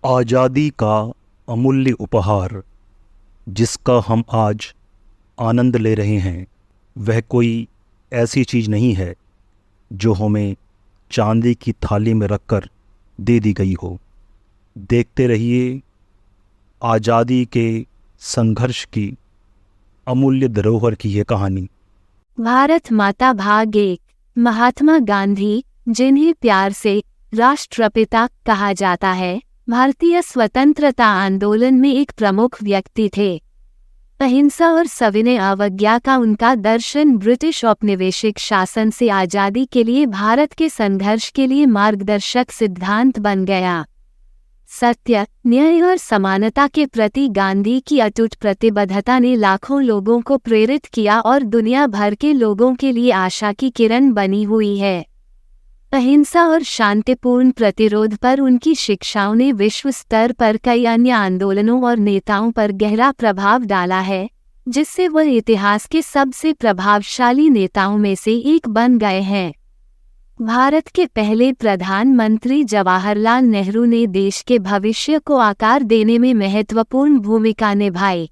आज़ादी का अमूल्य उपहार जिसका हम आज आनंद ले रहे हैं, वह कोई ऐसी चीज़ नहीं है जो हमें चांदी की थाली में रखकर दे दी गई हो। देखते रहिए आज़ादी के संघर्ष की अमूल्य धरोहर की ये कहानी। भारत माता भाग 1। महात्मा गांधी, जिन्हें प्यार से राष्ट्रपिता कहा जाता है, भारतीय स्वतंत्रता आंदोलन में एक प्रमुख व्यक्ति थे। अहिंसा और सविनय अवज्ञा का उनका दर्शन ब्रिटिश औपनिवेशिक शासन से आज़ादी के लिए भारत के संघर्ष के लिए मार्गदर्शक सिद्धांत बन गया। सत्य, न्याय और समानता के प्रति गांधी की अटूट प्रतिबद्धता ने लाखों लोगों को प्रेरित किया और दुनिया भर के लोगों के लिए आशा की किरण बनी हुई है। अहिंसा और शांतिपूर्ण प्रतिरोध पर उनकी शिक्षाओं ने विश्व स्तर पर कई अन्य आंदोलनों और नेताओं पर गहरा प्रभाव डाला है, जिससे वह इतिहास के सबसे प्रभावशाली नेताओं में से एक बन गए हैं। भारत के पहले प्रधानमंत्री जवाहरलाल नेहरू ने देश के भविष्य को आकार देने में महत्वपूर्ण भूमिका निभाई।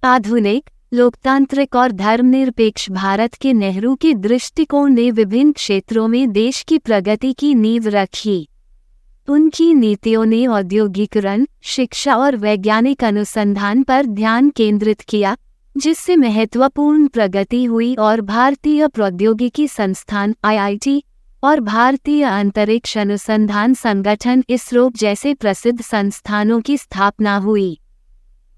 आधुनिक, लोकतांत्रिक और धर्मनिरपेक्ष भारत के नेहरू के दृष्टिकोण ने विभिन्न क्षेत्रों में देश की प्रगति की नींव रखी। उनकी नीतियों ने औद्योगिकरण, शिक्षा और वैज्ञानिक अनुसंधान पर ध्यान केंद्रित किया, जिससे महत्वपूर्ण प्रगति हुई और भारतीय प्रौद्योगिकी संस्थान (IIT) और भारतीय अंतरिक्ष अनुसंधान संगठन (इसरो) जैसे प्रसिद्ध संस्थानों की स्थापना हुई।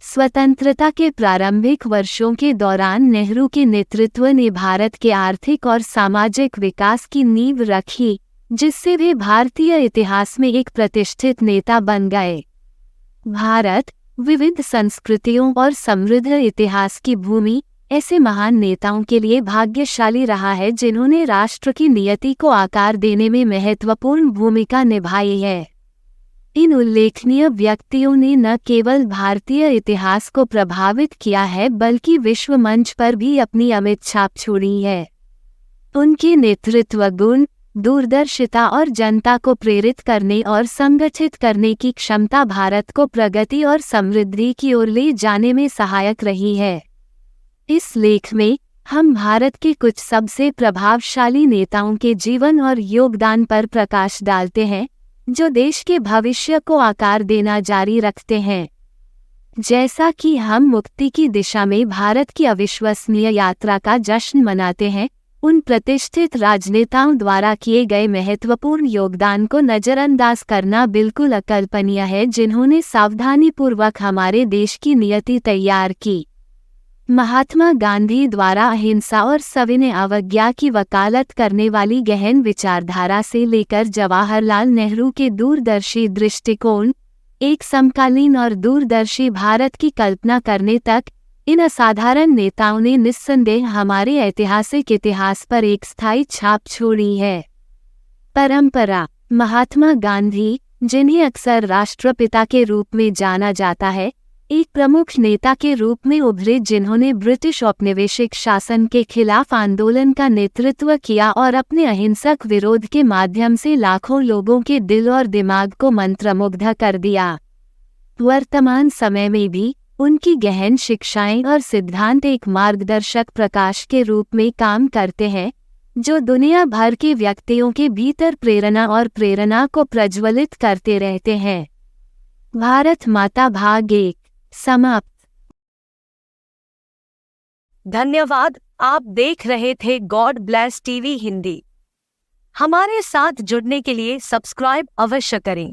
स्वतंत्रता के प्रारंभिक वर्षों के दौरान नेहरू के नेतृत्व ने भारत के आर्थिक और सामाजिक विकास की नींव रखी, जिससे वे भारतीय इतिहास में एक प्रतिष्ठित नेता बन गए। भारत विविध संस्कृतियों और समृद्ध इतिहास की भूमि ऐसे महान नेताओं के लिए भाग्यशाली रहा है जिन्होंने राष्ट्र की नियति को आकार देने में महत्वपूर्ण भूमिका निभाई है। इन उल्लेखनीय व्यक्तियों ने न केवल भारतीय इतिहास को प्रभावित किया है बल्कि विश्व मंच पर भी अपनी अमिट छाप छोड़ी है। उनके नेतृत्व गुण, दूरदर्शिता और जनता को प्रेरित करने और संगठित करने की क्षमता भारत को प्रगति और समृद्धि की ओर ले जाने में सहायक रही है। इस लेख में हम भारत के कुछ सबसे प्रभावशाली नेताओं के जीवन और योगदान पर प्रकाश डालते हैं, जो देश के भविष्य को आकार देना जारी रखते हैं। जैसा कि हम मुक्ति की दिशा में भारत की अविश्वसनीय यात्रा का जश्न मनाते हैं, उन प्रतिष्ठित राजनेताओं द्वारा किए गए महत्वपूर्ण योगदान को नज़रअंदाज करना बिल्कुल अकल्पनीय है, जिन्होंने सावधानीपूर्वक हमारे देश की नियति तैयार की। महात्मा गांधी द्वारा अहिंसा और सविनय अवज्ञा की वकालत करने वाली गहन विचारधारा से लेकर जवाहरलाल नेहरू के दूरदर्शी दृष्टिकोण, एक समकालीन और दूरदर्शी भारत की कल्पना करने तक, इन असाधारण नेताओं ने निस्संदेह हमारे ऐतिहासिक इतिहास पर एक स्थायी छाप छोड़ी है। परंपरा। महात्मा गांधी, जिन्हें अक्सर राष्ट्रपिता के रूप में जाना जाता है, एक प्रमुख नेता के रूप में उभरे जिन्होंने ब्रिटिश औपनिवेशिक शासन के खिलाफ आंदोलन का नेतृत्व किया और अपने अहिंसक विरोध के माध्यम से लाखों लोगों के दिल और दिमाग को मंत्रमुग्ध कर दिया। वर्तमान समय में भी उनकी गहन शिक्षाएं और सिद्धांत एक मार्गदर्शक प्रकाश के रूप में काम करते हैं, जो दुनिया भर के व्यक्तियों के भीतर प्रेरणा को प्रज्वलित करते रहते हैं। भारत माता भाग 1 समाप्त। धन्यवाद। आप देख रहे थे गॉड ब्लेस टीवी हिंदी। हमारे साथ जुड़ने के लिए सब्सक्राइब अवश्य करें।